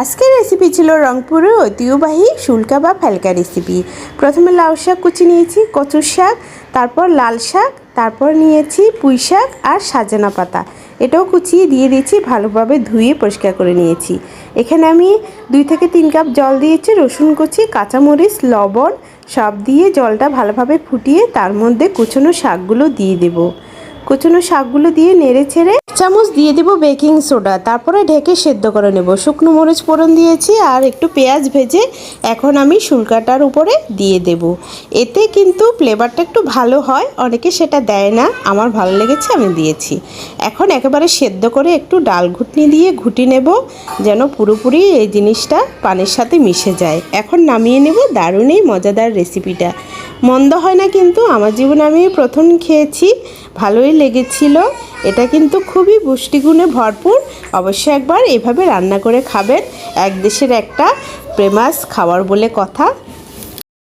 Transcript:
আজকের রেসিপি ছিল রংপুরের ঐতিহ্যবাহী শুল্কা বা ফেলকা রেসিপি। প্রথমে লাউ শাক কুচি নিয়েছি, কচুর শাক, তারপর লাল শাক, তারপর নিয়েছি পুঁই শাক আর সাজনা পাতা, এটাও কুচিয়ে দিয়ে দিয়েছি, ভালোভাবে ধুয়ে পরিষ্কার করে নিয়েছি। এখানে আমি 2 থেকে 3 কাপ জল দিয়েছি, রসুন কুচি, কাঁচামরিচ, লবণ সব দিয়ে জলটা ভালোভাবে ফুটিয়ে তার মধ্যে কুচনো শাকগুলো দিয়ে দেবো। কুচনো শাকগুলো দিয়ে নেড়ে ছেড়ে চামচ দিয়ে দেব বেকিং সোডা, তারপরে ঢেকে সেদ্ধ করে নেব। শুকনো মরিচ ফোড়ন দিয়েছি আর একটু পেঁয়াজ ভেজে এখন আমি শুল্কাটার উপরে দিয়ে দেব। এতে কিন্তু ফ্লেভারটা একটু ভালো হয়, অনেকে সেটা দেয় না, আমার ভালো লেগেছে আমি দিয়েছি। এখন একেবারে সেদ্ধ করে একটু ডাল ঘুটনি দিয়ে ঘুটি নেব, যেন পুরোপুরি এই জিনিসটা পানির সাথে মিশে যায়। এখন নামিয়ে নেব। দারুণ এই মজাদার রেসিপিটা, মন্দ হয় না কিন্তু, আমার জীবনে আমি প্রথম খেয়েছি, ভালোই লেগেছিল। এটা কিন্তু খুবই পুষ্টিগুণে ভরপুর, অবশ্যই একবার এভাবে রান্না করে খাবেন। এক দেশের একটা ফেমাস খাবার বলে কথা।